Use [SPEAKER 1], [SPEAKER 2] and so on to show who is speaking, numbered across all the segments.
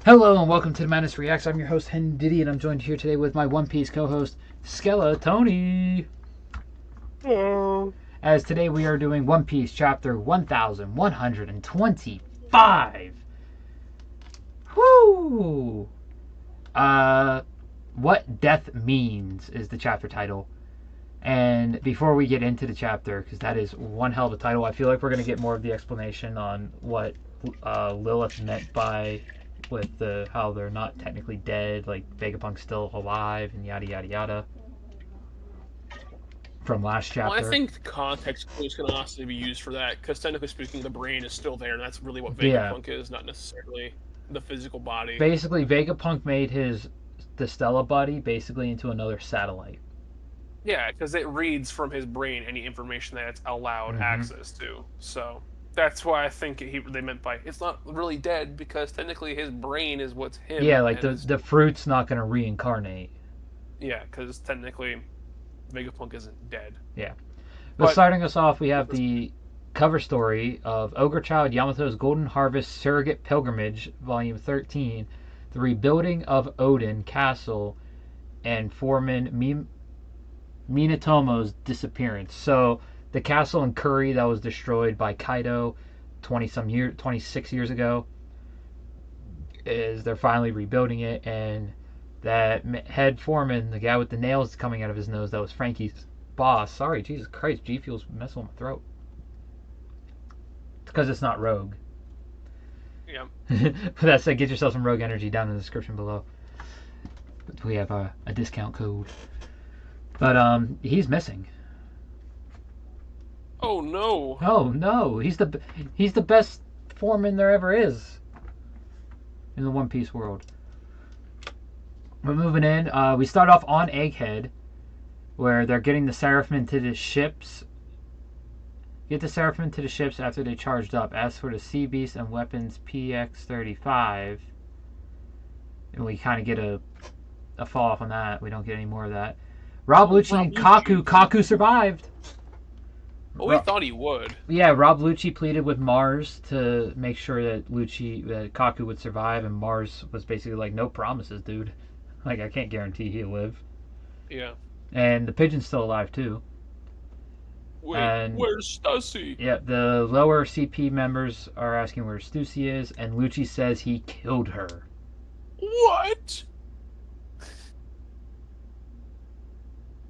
[SPEAKER 1] Hello and welcome to the Madness Reacts. I'm your host HenDiddy, and I'm joined here today with my One Piece co-host Skeletony.
[SPEAKER 2] Oh,
[SPEAKER 1] As today we are doing One Piece chapter 1125. Woo! What death means is the chapter title. And before we get into the chapter, because that is one hell of a title, I feel like we're going to get more of the explanation on what Lilith meant by with how they're not technically dead, like Vegapunk's still alive and yada yada yada from last
[SPEAKER 2] well, I
[SPEAKER 1] chapter.
[SPEAKER 2] think the context clues can honestly be used for that, because technically speaking, the brain is still there, and that's really what
[SPEAKER 1] Yeah,
[SPEAKER 2] Vegapunk is, not necessarily the physical body.
[SPEAKER 1] basically Vegapunk made the Stella body basically into another satellite.
[SPEAKER 2] Yeah, because it reads from his brain any information that it's allowed
[SPEAKER 1] Mm-hmm.
[SPEAKER 2] access to. So that's why I think they meant by it's not really dead, because technically his brain is what's
[SPEAKER 1] Yeah,
[SPEAKER 2] him,
[SPEAKER 1] like
[SPEAKER 2] and
[SPEAKER 1] the fruit's not going to reincarnate.
[SPEAKER 2] yeah, because technically Vegapunk isn't dead.
[SPEAKER 1] Yeah. But
[SPEAKER 2] But
[SPEAKER 1] starting us off, we have the cover story of Ogre Child Yamato's Golden Harvest Surrogate Pilgrimage, Volume 13, The Rebuilding of Odin Castle, and Foreman Minatomo's Disappearance. So, the castle in Kuri that was destroyed by Kaido 26 years ago, is they're finally rebuilding it, and that head foreman, the guy with the nails coming out of his nose, that was Frankie's boss. Sorry, Jesus Christ, G Fuel's messing with my throat. It's because it's not Rogue.
[SPEAKER 2] yeah.
[SPEAKER 1] But that said, get yourself some Rogue energy down in the description below. But we have a discount code. But he's missing.
[SPEAKER 2] Oh no.
[SPEAKER 1] Oh no, he's the best foreman there ever is in the One Piece world. We're moving in. We start off on Egghead, where they're getting the Seraphim to the ships. Get the Seraphim to the ships after they charged up. As for the Sea Beast and weapons PX-35, and we kind of get a fall off on that. We don't get any more of that. Rob Lucci
[SPEAKER 2] Rob
[SPEAKER 1] and Kaku.
[SPEAKER 2] Lucci.
[SPEAKER 1] Kaku survived.
[SPEAKER 2] Well, we thought he would.
[SPEAKER 1] Yeah, Rob Lucci pleaded with Mars to make sure that Kaku would survive, and Mars was basically like, no promises, dude. Like, I can't guarantee he'll live.
[SPEAKER 2] Yeah.
[SPEAKER 1] And the pigeon's still alive, too.
[SPEAKER 2] Wait,
[SPEAKER 1] And
[SPEAKER 2] where's Stussy?
[SPEAKER 1] yeah, the lower CP members are asking where Stussy is, and Lucci says he killed her.
[SPEAKER 2] What?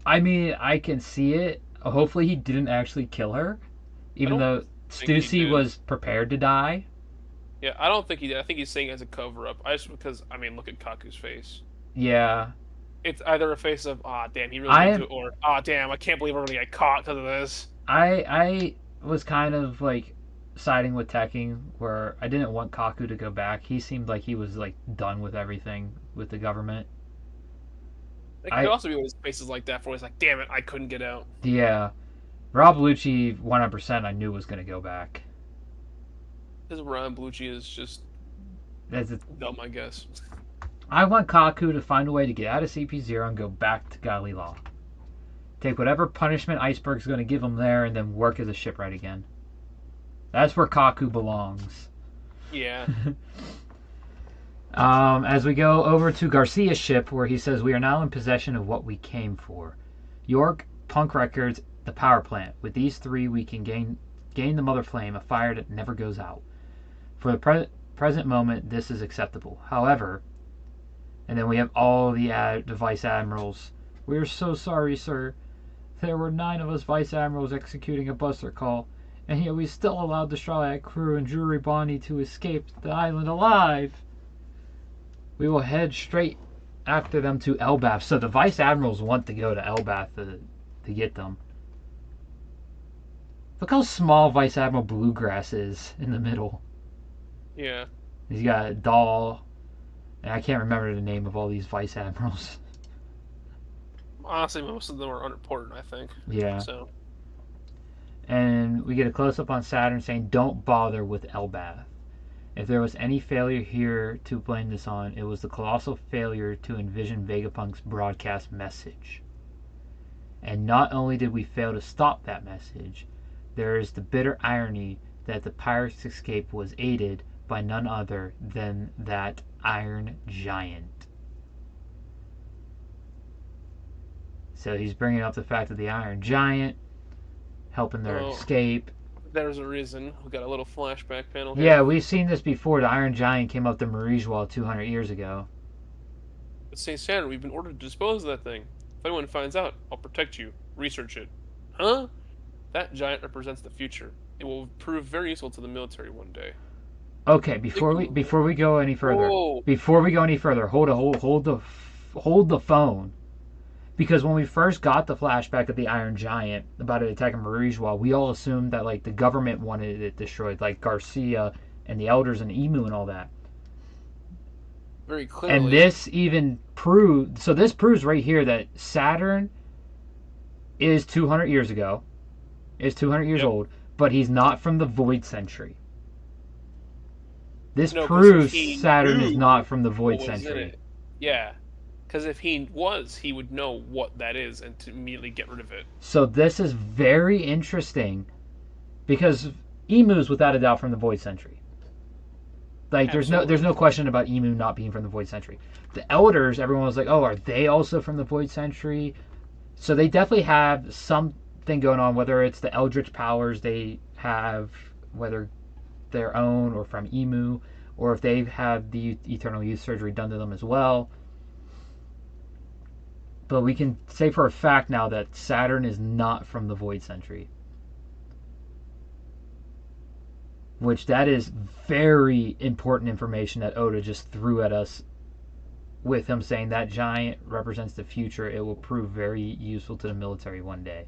[SPEAKER 1] I mean, I can see it. Hopefully, he didn't actually kill her, even though
[SPEAKER 2] think he
[SPEAKER 1] Stussy
[SPEAKER 2] did.
[SPEAKER 1] was prepared to die.
[SPEAKER 2] Yeah, I don't think he did. I think he's saying it as a cover up. I just because look at Kaku's face.
[SPEAKER 1] Yeah,
[SPEAKER 2] It's either a face of damn, he really
[SPEAKER 1] I
[SPEAKER 2] did
[SPEAKER 1] am.
[SPEAKER 2] do it, or damn, I can't believe we're gonna get caught because of this.
[SPEAKER 1] I was kind of like siding with Tekking, where I didn't want Kaku to go back. He seemed like he was like done with everything with the government.
[SPEAKER 2] It could
[SPEAKER 1] I
[SPEAKER 2] also be when his face is like that, for he's like, damn it, I couldn't get out.
[SPEAKER 1] Yeah, Rob Lucci 100% I knew was gonna go back.
[SPEAKER 2] His Ryan Blucci is just
[SPEAKER 1] That's a,
[SPEAKER 2] dumb, I guess.
[SPEAKER 1] I want Kaku to find a way to get out of CP0 and go back to Galila. Take whatever punishment Iceberg's going to give him there and then work as a shipwright again. That's where Kaku belongs.
[SPEAKER 2] Yeah.
[SPEAKER 1] As we go over to Garcia's ship, where he says, we are now in possession of what we came for. York, Punk Records, the power plant. With these three, we can gain the Mother Flame, a fire that never goes out. For the present moment, this is acceptable. However, and then we have all the vice admirals. We are so sorry, sir. There were 9 of us vice admirals executing a buster call, and yet we still allowed the Straw Hat crew and Drury Bonnie to escape the island alive. We will head straight after them to Elbath. So the vice admirals want to go to Elbath to get them. Look how small Vice Admiral Bluegrass is in the middle.
[SPEAKER 2] Yeah.
[SPEAKER 1] He's got a doll, and I can't remember the name of all these vice admirals.
[SPEAKER 2] Honestly, most of them are unimportant, I think.
[SPEAKER 1] Yeah.
[SPEAKER 2] So.
[SPEAKER 1] And we get a close-up on Saturn saying, don't bother with Elbath. If there was any failure here to blame this on, it was the colossal failure to envision Vegapunk's broadcast message. And not only did we fail to stop that message, there is the bitter irony that the pirate's escape was aided by none other than that Iron Giant. So he's bringing up the fact that the Iron Giant helping their escape.
[SPEAKER 2] There's a reason. We got a little flashback panel here.
[SPEAKER 1] Yeah, we've seen this before. The Iron Giant came up to Marijwal 200 years ago.
[SPEAKER 2] But St. Saturn, we've been ordered to dispose of that thing. If anyone finds out, I'll protect you. Research it. Huh? That giant represents the future. It will prove very useful to the military one day.
[SPEAKER 1] Okay, before we go any further, hold the phone. Because when we first got the flashback of the Iron Giant about it attacking Marijwal, we all assumed that like the government wanted it destroyed, like Garcia and the elders and Emu and all that.
[SPEAKER 2] Very clearly.
[SPEAKER 1] And this even proved, so this proves right here that Saturn is 200 years ago, is 200 years old, but he's not from the Void Century. This proves Saturn is not from the Void Century.
[SPEAKER 2] Yeah. Because if he was, he would know what that is and to immediately get rid of it.
[SPEAKER 1] So this is very interesting because Emu's without a doubt from the Void Century. Like there's no question about Emu not being from the Void Century. The Elders, everyone was like, oh, are they also from the Void Century? So they definitely have something going on, whether it's the Eldritch powers they have, whether their own or from Emu, or if they've had the Eternal Youth Surgery done to them as well. But we can say for a fact now that Saturn is not from the Void Century. Which that is very important information that Oda just threw at us with him saying that giant represents the future. It will prove very useful to the military one day.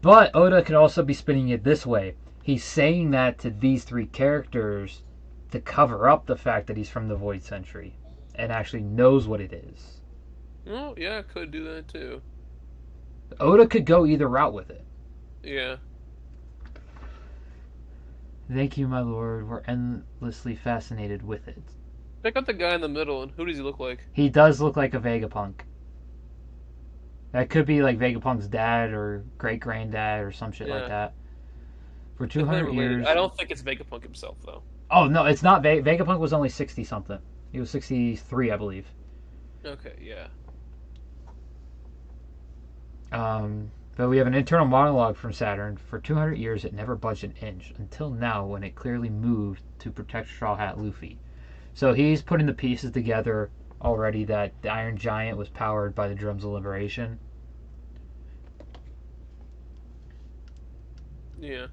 [SPEAKER 1] But Oda could also be spinning it this way. He's saying that to these three characters to cover up the fact that he's from the Void Century and actually knows what it is.
[SPEAKER 2] Oh, yeah, could do that too.
[SPEAKER 1] Oda could go either route with it.
[SPEAKER 2] Yeah.
[SPEAKER 1] Thank you, my lord. We're endlessly fascinated with it.
[SPEAKER 2] Check out the guy in the middle, and who does he look like?
[SPEAKER 1] He does look like a Vegapunk. That could be like Vegapunk's dad or great-granddad or some shit like that. For 200 years...
[SPEAKER 2] I don't think it's Vegapunk himself, though.
[SPEAKER 1] Oh, no, it's not. Vegapunk was only 60-something. He was 63, I believe.
[SPEAKER 2] Okay, yeah.
[SPEAKER 1] But we have an internal monologue from Saturn. For 200 years, it never budged an inch, until now when it clearly moved to protect Straw Hat Luffy. So he's putting the pieces together already that the Iron Giant was powered by the Drums of Liberation.
[SPEAKER 2] Yeah.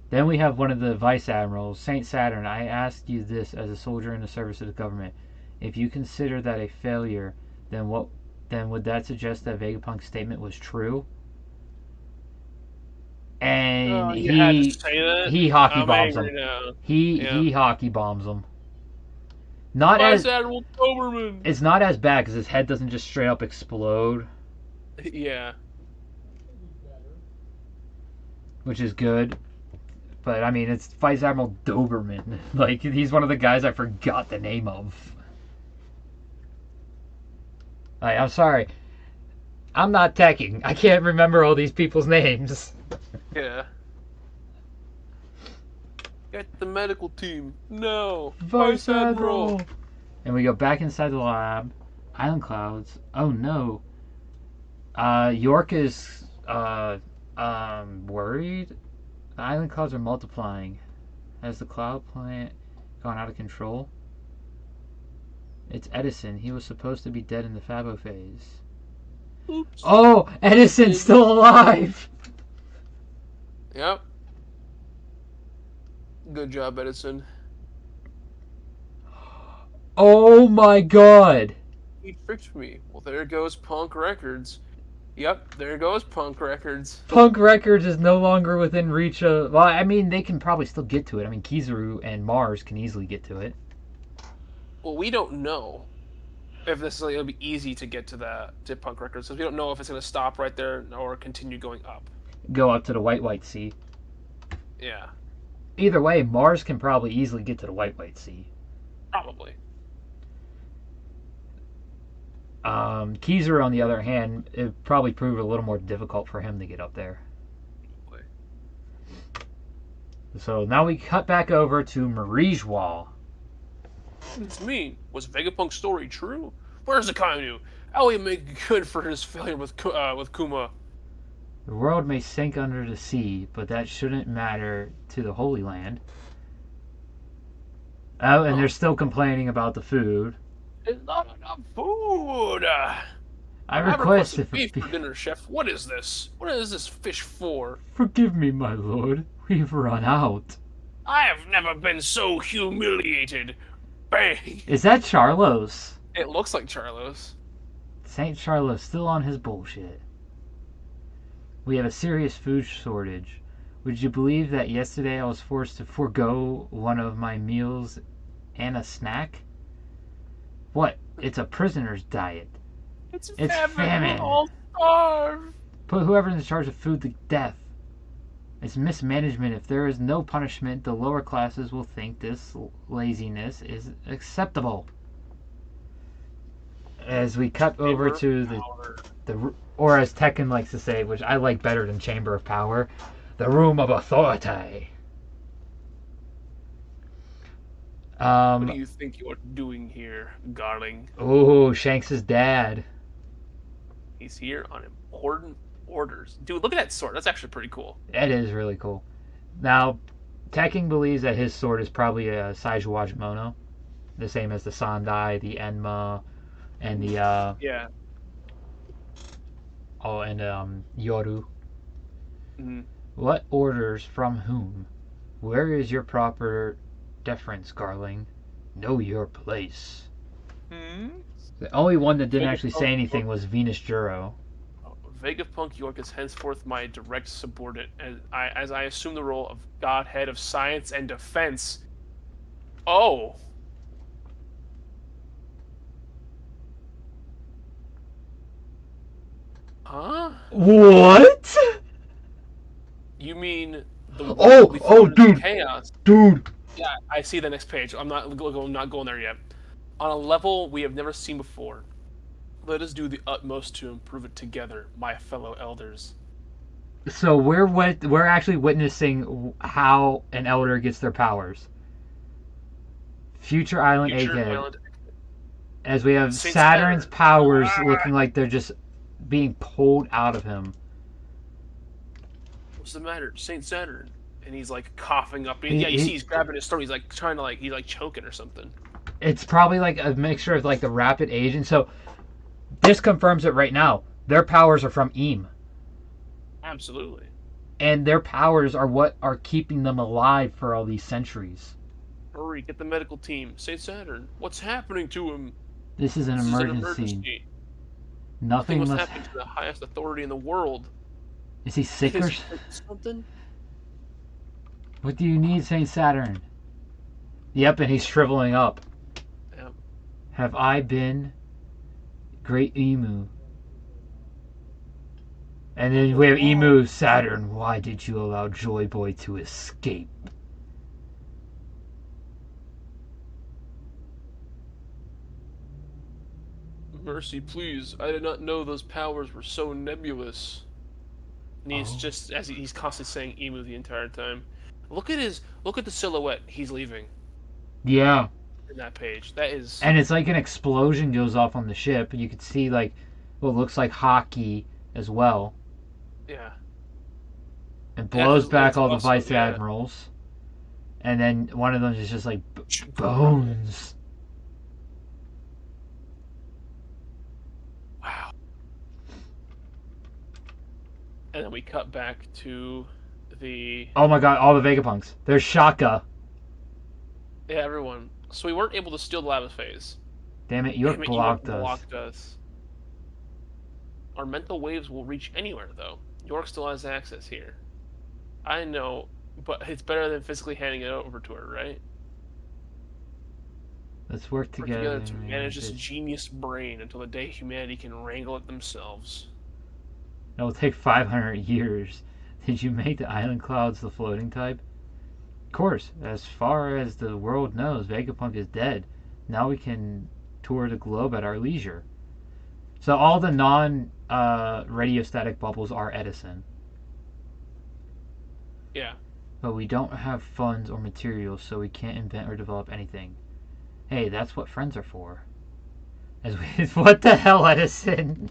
[SPEAKER 1] Then we have one of the Vice Admirals, Saint Saturn. I ask you this as a soldier in the service of the government. If you consider that a failure, then would that suggest that Vegapunk's statement was true? And he hockey bombs him. He hockey bombs him.
[SPEAKER 2] Admiral Doberman.
[SPEAKER 1] It's not as bad because his head doesn't just straight up explode.
[SPEAKER 2] Yeah.
[SPEAKER 1] Which is good. But I mean, it's Vice Admiral Doberman. Like, he's one of the guys I forgot the name of. I'm sorry. I'm not teching. I can't remember all these people's names.
[SPEAKER 2] Yeah. Get the medical team. No.
[SPEAKER 1] Vice Admiral. And we go back inside the lab. Island clouds. Oh no. York is worried. The island clouds are multiplying. Has the cloud plant gone out of control? It's Edison. He was supposed to be dead in the Fabo phase.
[SPEAKER 2] Oops.
[SPEAKER 1] Oh, Edison's still alive!
[SPEAKER 2] Yep. Good job, Edison.
[SPEAKER 1] Oh my god!
[SPEAKER 2] He tricked me. Well, there goes Punk Records. Yep, there goes Punk Records.
[SPEAKER 1] Punk Records is no longer within reach of... Well, I mean, they can probably still get to it. I mean, Kizaru and Mars can easily get to it.
[SPEAKER 2] Well, we don't know if this is going to be easy to get to Punk Records, so we don't know if it's going to stop right there or continue going up.
[SPEAKER 1] Go up to the White Sea.
[SPEAKER 2] Yeah.
[SPEAKER 1] Either way, Mars can probably easily get to the White Sea.
[SPEAKER 2] Probably.
[SPEAKER 1] Kizaru, on the other hand, it probably proved a little more difficult for him to get up there. So now we cut back over to Marigewa.
[SPEAKER 2] What does this mean? Was Vegapunk's story true? Where's the Kainu? How will he make good for his failure with Kuma?
[SPEAKER 1] The world may sink under the sea, but that shouldn't matter to the Holy Land. Oh, and they're still complaining about the food.
[SPEAKER 2] There's not enough food.
[SPEAKER 1] I request if
[SPEAKER 2] beef for dinner, chef. What is this? What is this fish for?
[SPEAKER 1] Forgive me, my lord. We've run out.
[SPEAKER 2] I have never been so humiliated. Bang!
[SPEAKER 1] Is that Charlos?
[SPEAKER 2] It looks like Charlos.
[SPEAKER 1] Saint Charlos still on his bullshit. We have a serious food shortage. Would you believe that yesterday I was forced to forego one of my meals and a snack? What? It's a prisoner's diet.
[SPEAKER 2] It's
[SPEAKER 1] famine.
[SPEAKER 2] We'll all starve.
[SPEAKER 1] Put whoever's in charge of food to death. It's mismanagement. If there is no punishment, the lower classes will think this laziness is acceptable. As we cut over to the or as Tekken likes to say, which I like better than Chamber of Power, the Room of Authority.
[SPEAKER 2] What do you think you're doing here, Garling?
[SPEAKER 1] Oh, Shanks' dad.
[SPEAKER 2] He's here on important orders. Dude, look at that sword. That's actually pretty cool.
[SPEAKER 1] That is really cool. Now, Tekken believes that his sword is probably a Saijuwa Mono, the same as the Sandai, the Enma, and the
[SPEAKER 2] yeah.
[SPEAKER 1] Oh, and Yoru.
[SPEAKER 2] Mm-hmm.
[SPEAKER 1] What orders from whom? Where is your proper deference, Garling? Know your place.
[SPEAKER 2] Hmm?
[SPEAKER 1] The only one that didn't actually say anything was Venus Juro.
[SPEAKER 2] Vegapunk York is henceforth my direct subordinate, as I assume the role of Godhead of Science and Defense. Oh! Huh?
[SPEAKER 1] What?
[SPEAKER 2] You mean the
[SPEAKER 1] dude,
[SPEAKER 2] chaos?
[SPEAKER 1] dude.
[SPEAKER 2] Yeah, I see the next page. I'm not going there yet. On a level we have never seen before. Let us do the utmost to improve it together, my fellow elders.
[SPEAKER 1] So we're actually witnessing how an elder gets their powers. Future Island Egghead. As we have Saturn's powers looking like they're just being pulled out of him.
[SPEAKER 2] What's the matter, Saint Saturn? And he's like coughing up. Yeah, you see he's grabbing his throat. He's like trying to he's like choking or something.
[SPEAKER 1] It's probably like a mixture of like the rapid aging. So this confirms it right now. Their powers are from Eam.
[SPEAKER 2] Absolutely.
[SPEAKER 1] And their powers are what are keeping them alive for all these centuries.
[SPEAKER 2] Hurry, get the medical team. Saint Saturn, what's happening to him?
[SPEAKER 1] This is an emergency. Nothing
[SPEAKER 2] must
[SPEAKER 1] must
[SPEAKER 2] happen to the highest authority in the world.
[SPEAKER 1] Is he sick or
[SPEAKER 2] something?
[SPEAKER 1] What do you need, Saint Saturn? Yep, and he's shriveling up.
[SPEAKER 2] Yep.
[SPEAKER 1] Have I been Great Emu? And then we have Emu, Saturn. Why did you allow Joy Boy to escape?
[SPEAKER 2] Mercy, please. I did not know those powers were so nebulous. And he's just, as he's constantly saying Emu the entire time. Look at the silhouette. He's leaving.
[SPEAKER 1] Yeah.
[SPEAKER 2] In that page. That is...
[SPEAKER 1] And it's like an explosion goes off on the ship. You could see like what looks like hockey as well.
[SPEAKER 2] Yeah.
[SPEAKER 1] And blows back all the vice admirals. And then one of them is just like bones.
[SPEAKER 2] Wow. And then we cut back to the...
[SPEAKER 1] Oh my god, all the Vegapunks. There's Shaka.
[SPEAKER 2] Yeah, everyone. So we weren't able to steal the lava phase.
[SPEAKER 1] Damn it, York blocked
[SPEAKER 2] us. Our mental waves will reach anywhere, though. York still has access here. I know, but it's better than physically handing it over to her, right?
[SPEAKER 1] Let's work together
[SPEAKER 2] to manage this genius brain until the day humanity can wrangle it themselves.
[SPEAKER 1] It will take 500 years. Did you make the island clouds the floating type? Of course. As far as the world knows, Vegapunk is dead. Now we can tour the globe at our leisure. So all the non-radiostatic bubbles are Edison.
[SPEAKER 2] Yeah.
[SPEAKER 1] But we don't have funds or materials, so we can't invent or develop anything. Hey, that's what friends are for. What the hell, Edison?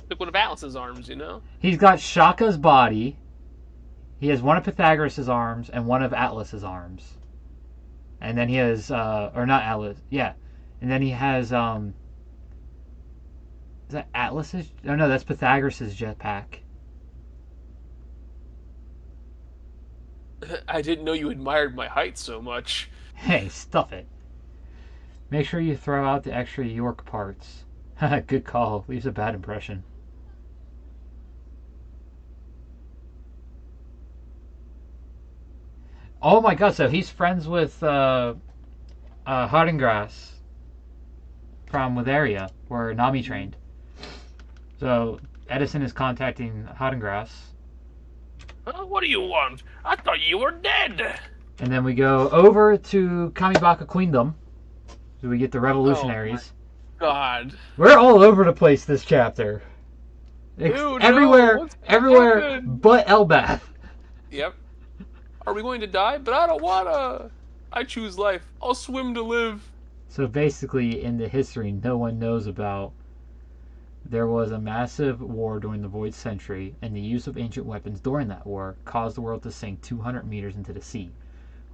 [SPEAKER 2] Like one of Alice's arms, you know?
[SPEAKER 1] He's got Shaka's body. He has one of Pythagoras' arms and one of Atlas's arms. And then he has, or not Atlas, yeah. And then he has, is that Atlas's? Oh no, that's Pythagoras' jetpack.
[SPEAKER 2] I didn't know you admired my height so much.
[SPEAKER 1] Hey, stuff it. Make sure you throw out the extra York parts. Good call. Leaves a bad impression. Oh my god, so he's friends with Hardingrass from Witheria, where Nami trained. So Edison is contacting Hardingrass.
[SPEAKER 2] What do you want? I thought you were dead.
[SPEAKER 1] And then we go over to Kamibaka Queendom. So we get the revolutionaries.
[SPEAKER 2] Oh God.
[SPEAKER 1] We're all over the place this chapter.
[SPEAKER 2] Dude,
[SPEAKER 1] everywhere,
[SPEAKER 2] no,
[SPEAKER 1] everywhere
[SPEAKER 2] happened?
[SPEAKER 1] but Elbath.
[SPEAKER 2] Yep. Are we going to die? But I don't wanna. I choose life. I'll swim to live.
[SPEAKER 1] So basically, in the history no one knows about, there was a massive war during the Void Century, and the use of ancient weapons during that war caused the world to sink 200 meters into the sea.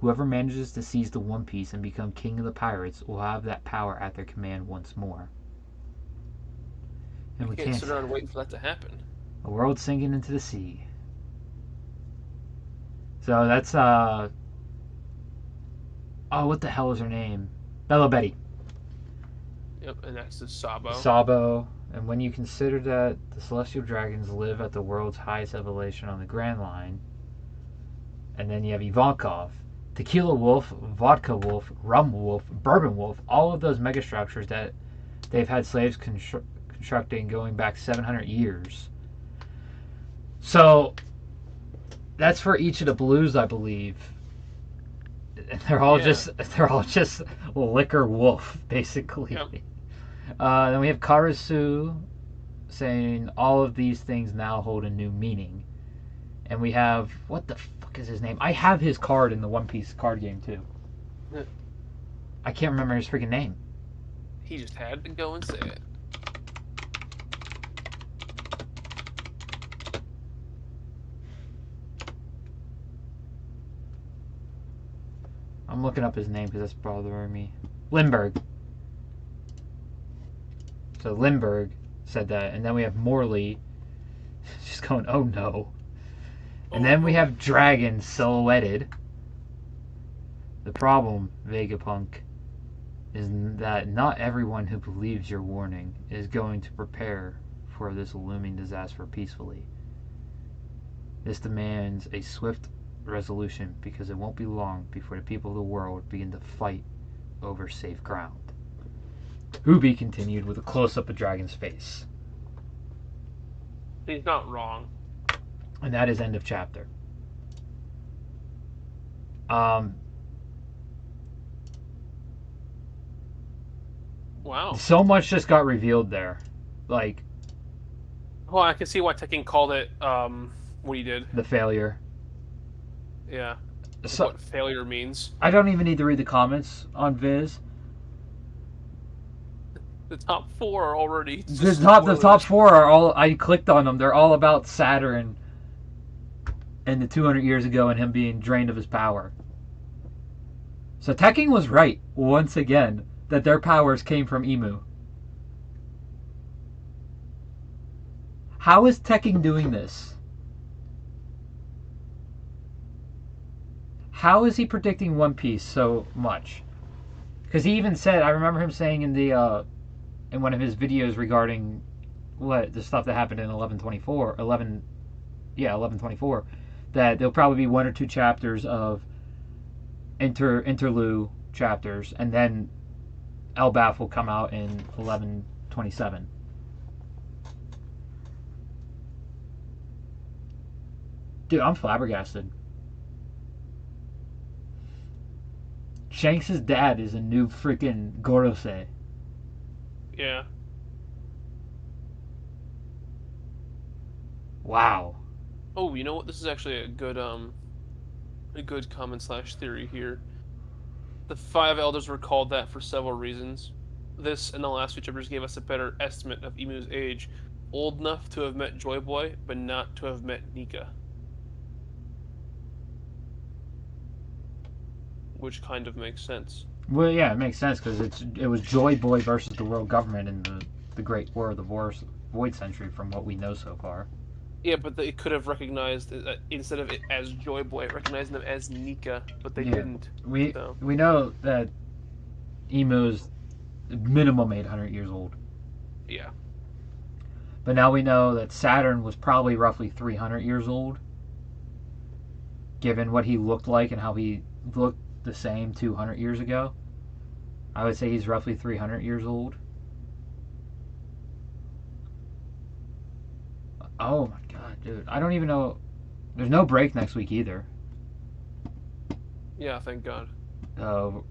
[SPEAKER 1] Whoever manages to seize the One Piece and become king of the pirates will have that power at their command once more. And we can't
[SPEAKER 2] sit around and wait for that to happen.
[SPEAKER 1] A world sinking into the sea. So that's oh, what the hell is her name? Bella Betty.
[SPEAKER 2] Yep, and that's the Sabo.
[SPEAKER 1] Sabo. And when you consider that the celestial dragons live at the world's highest elevation on the Grand Line, and then you have Ivankov, Tequila Wolf, Vodka Wolf, Rum Wolf, Bourbon Wolf, all of those megastructures that they've had slaves constructing going back 700 years. So that's for each of the blues, I believe. And they're all just liquor wolf, basically.
[SPEAKER 2] Yep.
[SPEAKER 1] Then we have Karasu saying all of these things now hold a new meaning. And we have, what the fuck is his name? I have his card in the One Piece card game too.
[SPEAKER 2] Yeah.
[SPEAKER 1] I can't remember his freaking name.
[SPEAKER 2] He just had to go and say it.
[SPEAKER 1] I'm looking up his name because that's bothering me. Lindbergh. So Lindbergh said that. And then we have Morley just going, oh no. And then we have Dragon silhouetted. The problem, Vegapunk, is that not everyone who believes your warning is going to prepare for this looming disaster peacefully. This demands a swift resolution because it won't be long before the people of the world begin to fight over safe ground. Ubi continued with a close-up of Dragon's face.
[SPEAKER 2] He's not wrong.
[SPEAKER 1] And that is end of chapter. Wow. So much just got revealed there. Like,
[SPEAKER 2] well, I can see why Tekken called it what he did.
[SPEAKER 1] The failure.
[SPEAKER 2] Yeah.
[SPEAKER 1] So,
[SPEAKER 2] what failure means.
[SPEAKER 1] I don't even need to read the comments on Viz.
[SPEAKER 2] The top four are already.
[SPEAKER 1] The top four are all. I clicked on them. They're all about Saturn and the 200 years ago and him being drained of his power. So Tekken was right once again that their powers came from Emu. How is Tekken doing this? How is he predicting One Piece so much? Because he even said, I remember him saying in the in one of his videos regarding the stuff that happened in 1124, that there'll probably be 1 or 2 chapters of interlude chapters, and then Elbaf will come out in 1127. Dude, I'm flabbergasted. Shanks' dad is a new freaking Gorosei.
[SPEAKER 2] Yeah.
[SPEAKER 1] Wow.
[SPEAKER 2] Oh, you know what? This is actually a good a good comment slash theory here. The five elders were called that for several reasons. This and the last few chapters gave us a better estimate of Emu's age, old enough to have met Joy Boy, but not to have met Nika. Which kind of makes sense.
[SPEAKER 1] Well, yeah, it makes sense because it was Joy Boy versus the world government in the Great War of the Void Century, from what we know so far.
[SPEAKER 2] Yeah, but it could have recognized instead of it as Joy Boy, it recognized them as Nika, but they didn't.
[SPEAKER 1] We
[SPEAKER 2] So.
[SPEAKER 1] we know that Emu's minimum 800 years old.
[SPEAKER 2] Yeah.
[SPEAKER 1] But now we know that Saturn was probably roughly 300 years old, given what he looked like and how he looked the same 200 years ago. I would say he's roughly 300 years old. Oh my god, dude. I don't even know. There's no break next week either.
[SPEAKER 2] Yeah, thank God.
[SPEAKER 1] Oh.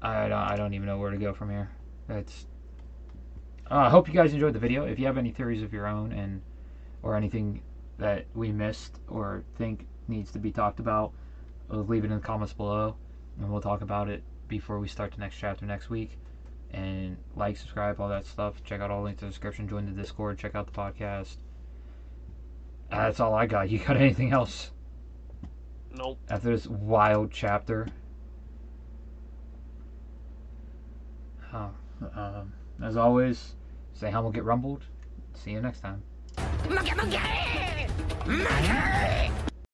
[SPEAKER 1] I don't even know where to go from here. It's. I hope you guys enjoyed the video. If you have any theories of your own or anything that we missed or think needs to be talked about, leave it in the comments below, and we'll talk about it before we start the next chapter next week. And like, subscribe, all that stuff. Check out all the links in the description. Join the Discord. Check out the podcast. That's all I got. You got anything else?
[SPEAKER 2] Nope.
[SPEAKER 1] After this wild chapter. As always, stay humble, get rumbled. See you next time.
[SPEAKER 3] Monkey, monkey! Monkey!